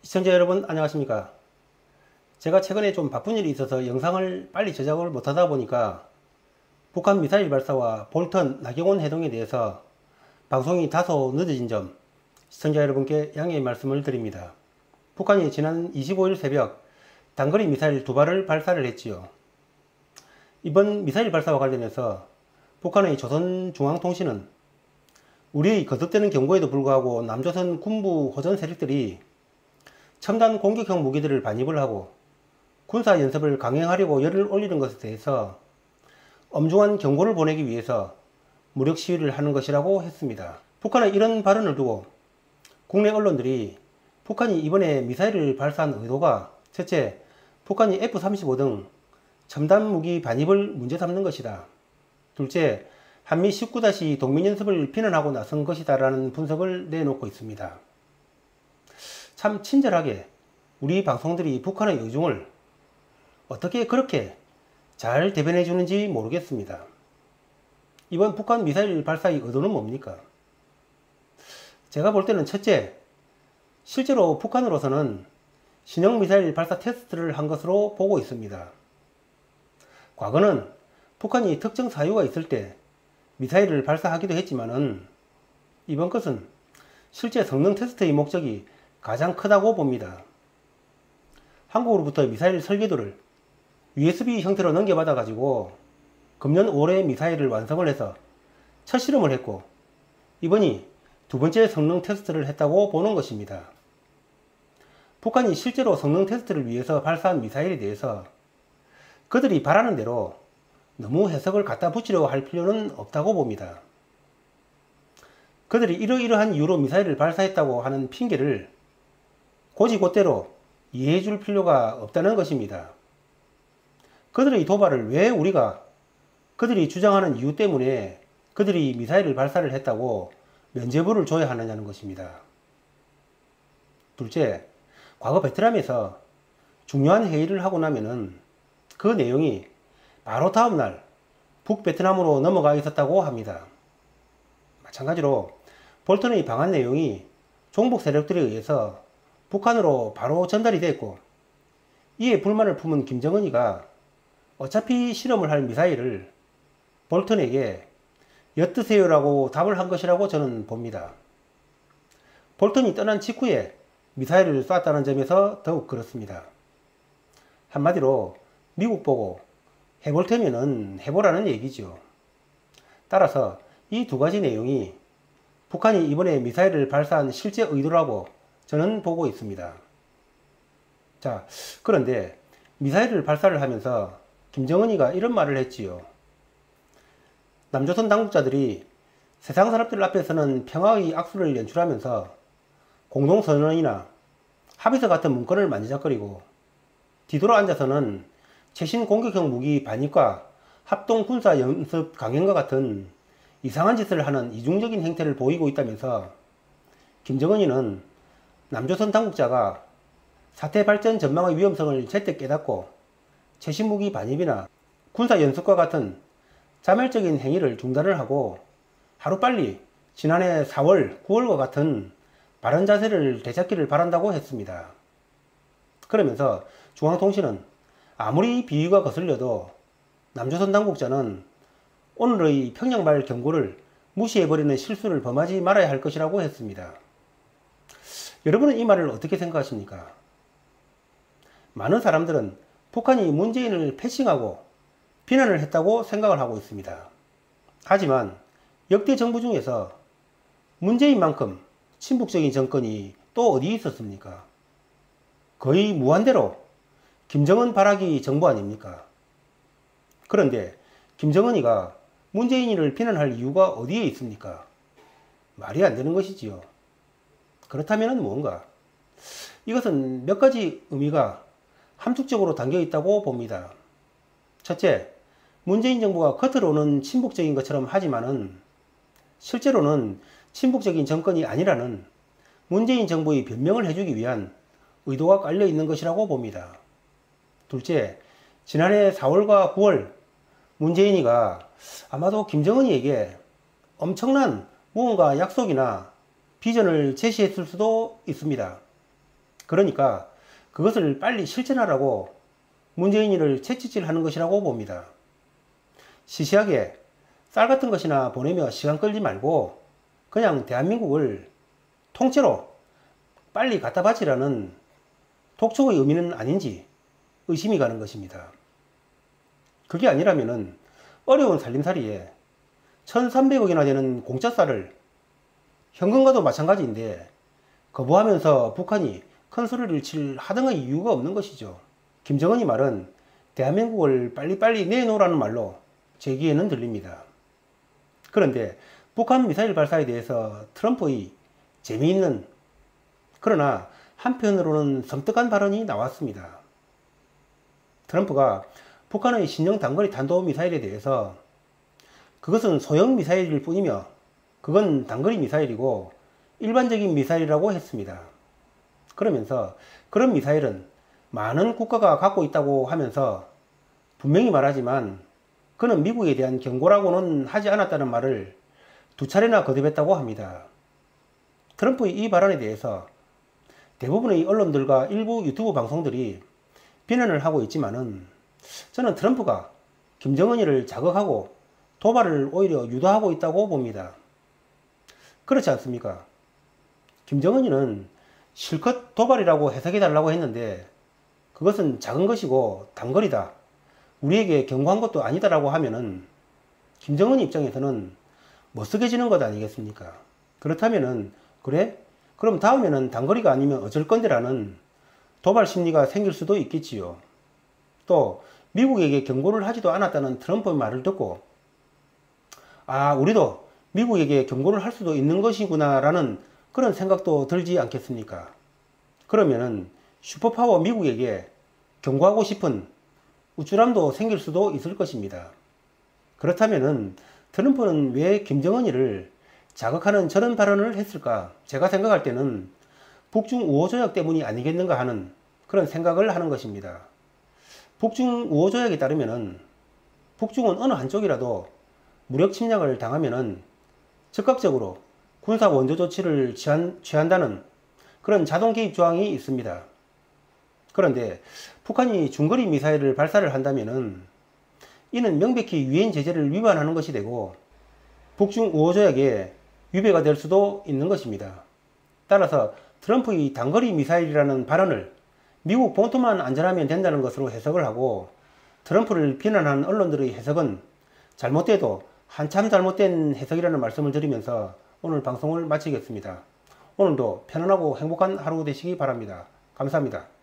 시청자 여러분 안녕하십니까. 제가 최근에 좀 바쁜 일이 있어서 영상을 빨리 제작을 못하다 보니까 북한 미사일 발사와 볼턴 나경원 해동에 대해서 방송이 다소 늦어진 점 시청자 여러분께 양해의 말씀을 드립니다. 북한이 지난 25일 새벽 단거리 미사일 2발을 발사를 했지요. 이번 미사일 발사와 관련해서 북한의 조선중앙통신은 우리의 거듭되는 경고에도 불구하고 남조선 군부 호전 세력들이 첨단 공격형 무기들을 반입을 하고 군사 연습을 강행하려고 열을 올리는 것에 대해서 엄중한 경고를 보내기 위해서 무력 시위를 하는 것이라고 했습니다. 북한의 이런 발언을 두고 국내 언론들이 북한이 이번에 미사일을 발사한 의도가 첫째, 북한이 F-35 등 첨단 무기 반입을 문제 삼는 것이다. 둘째, 한미 19- 동맹연습을 비난하고 나선 것이다 라는 분석을 내놓고 있습니다. 참 친절하게 우리 방송들이 북한의 의중을 어떻게 그렇게 잘 대변해 주는지 모르겠습니다. 이번 북한 미사일 발사의 의도는 뭡니까? 제가 볼 때는 첫째, 실제로 북한으로서는 신형 미사일 발사 테스트를 한 것으로 보고 있습니다. 과거는 북한이 특정 사유가 있을 때 미사일을 발사하기도 했지만은 이번 것은 실제 성능 테스트의 목적이 가장 크다고 봅니다. 한국으로부터 미사일 설계도를 USB 형태로 넘겨받아 가지고 금년 5월에 미사일을 완성을 해서 첫 실험을 했고 이번이 두 번째 성능 테스트를 했다고 보는 것입니다. 북한이 실제로 성능 테스트를 위해서 발사한 미사일에 대해서 그들이 바라는 대로 너무 해석을 갖다 붙이려고 할 필요는 없다고 봅니다. 그들이 이러이러한 이유로 미사일을 발사했다고 하는 핑계를 곧이곧대로 이해해 줄 필요가 없다는 것입니다. 그들의 도발을 왜 우리가 그들이 주장하는 이유 때문에 그들이 미사일을 발사를 했다고 면죄부를 줘야 하느냐는 것입니다. 둘째, 과거 베트남에서 중요한 회의를 하고 나면은 그 내용이 바로 다음날 북베트남으로 넘어가 있었다고 합니다. 마찬가지로 볼턴의 방한 내용이 종북 세력들에 의해서 북한으로 바로 전달이 됐고 이에 불만을 품은 김정은이가 어차피 실험을 할 미사일을 볼턴에게 엿드세요라고 답을 한 것이라고 저는 봅니다. 볼턴이 떠난 직후에 미사일을 쐈다는 점에서 더욱 그렇습니다. 한마디로 미국 보고 해볼 테면은 해보라는 얘기죠. 따라서 이 두 가지 내용이 북한이 이번에 미사일을 발사한 실제 의도라고 저는 보고 있습니다. 자, 그런데 미사일을 발사를 하면서 김정은이가 이런 말을 했지요. 남조선 당국자들이 세상 사람들 앞에서는 평화의 악수를 연출하면서 공동선언이나 합의서 같은 문건을 만지작거리고 뒤돌아 앉아서는 최신 공격형 무기 반입과 합동 군사 연습 강행과 같은 이상한 짓을 하는 이중적인 행태를 보이고 있다면서 김정은이는 남조선 당국자가 사태 발전 전망의 위험성을 제때 깨닫고 최신 무기 반입이나 군사 연습과 같은 자멸적인 행위를 중단을 하고 하루빨리 지난해 4월, 9월과 같은 바른 자세를 되찾기를 바란다고 했습니다. 그러면서 중앙통신은 아무리 비위가 거슬려도 남조선 당국자는 오늘의 평양발 경고를 무시해버리는 실수를 범하지 말아야 할 것이라고 했습니다. 여러분은 이 말을 어떻게 생각하십니까? 많은 사람들은 북한이 문재인을 패싱하고 비난을 했다고 생각을 하고 있습니다. 하지만 역대 정부 중에서 문재인만큼 친북적인 정권이 또 어디 있었습니까? 거의 무한대로 김정은 바라기 정부 아닙니까? 그런데 김정은이가 문재인을 비난할 이유가 어디에 있습니까? 말이 안 되는 것이지요. 그렇다면 뭔가? 이것은 몇 가지 의미가 함축적으로 담겨 있다고 봅니다. 첫째, 문재인 정부가 겉으로는 친북적인 것처럼 하지만은 실제로는 친북적인 정권이 아니라는 문재인 정부의 변명을 해주기 위한 의도가 깔려 있는 것이라고 봅니다. 둘째, 지난해 4월과 9월 문재인이가 아마도 김정은이에게 엄청난 무언가 약속이나 비전을 제시했을 수도 있습니다. 그러니까 그것을 빨리 실천하라고 문재인이를 채찍질하는 것이라고 봅니다. 시시하게 쌀 같은 것이나 보내며 시간 끌지 말고 그냥 대한민국을 통째로 빨리 갖다 바치라는 독촉의 의미는 아닌지 의심이 가는 것입니다. 그게 아니라면은 어려운 살림살이에 1300억이나 되는 공짜 쌀을 현금과도 마찬가지인데 거부하면서 북한이 큰 소리를 칠 하등의 이유가 없는 것이죠. 김정은이 말은 대한민국을 빨리빨리 내놓으라는 말로 제 귀에는 들립니다. 그런데 북한 미사일 발사에 대해서 트럼프의 재미있는 그러나 한편으로는 섬뜩한 발언이 나왔습니다. 트럼프가 북한의 신형 단거리 탄도미사일에 대해서 그것은 소형 미사일일 뿐이며 그건 단거리 미사일이고 일반적인 미사일이라고 했습니다. 그러면서 그런 미사일은 많은 국가가 갖고 있다고 하면서 분명히 말하지만 그는 미국에 대한 경고라고는 하지 않았다는 말을 두 차례나 거듭했다고 합니다. 트럼프의 이 발언에 대해서 대부분의 언론들과 일부 유튜브 방송들이 비난을 하고 있지만은 저는 트럼프가 김정은이를 자극하고 도발을 오히려 유도하고 있다고 봅니다. 그렇지 않습니까? 김정은이는 실컷 도발이라고 해석해 달라고 했는데 그것은 작은 것이고 단거리다. 우리에게 경고한 것도 아니다라고 하면은 김정은 입장에서는 멋쓰게지는 것 아니겠습니까? 그렇다면은 그래? 그럼 다음에는 단거리가 아니면 어쩔 건데라는 도발 심리가 생길 수도 있겠지요. 또 미국에게 경고를 하지도 않았다는 트럼프의 말을 듣고 아, 우리도 미국에게 경고를 할 수도 있는 것이구나 라는 그런 생각도 들지 않겠습니까? 그러면은 슈퍼파워 미국에게 경고하고 싶은 우쭐함도 생길 수도 있을 것입니다. 그렇다면은 트럼프는 왜 김정은이를 자극하는 저런 발언을 했을까? 제가 생각할 때는 북중 우호조약 때문이 아니겠는가 하는 그런 생각을 하는 것입니다. 북중 우호조약에 따르면은 북중은 어느 한쪽이라도 무력 침략을 당하면은 즉각적으로 군사 원조 조치를 취한다는 그런 자동 개입 조항이 있습니다. 그런데 북한이 중거리 미사일을 발사를 한다면은 이는 명백히 유엔 제재를 위반하는 것이 되고 북중 우호조약에 위배가 될 수도 있는 것입니다. 따라서 트럼프의 단거리 미사일이라는 발언을 미국 본토만 안전하면 된다는 것으로 해석을 하고 트럼프를 비난하는 언론들의 해석은 잘못돼도 한참 잘못된 해석이라는 말씀을 드리면서 오늘 방송을 마치겠습니다. 오늘도 편안하고 행복한 하루 되시기 바랍니다. 감사합니다.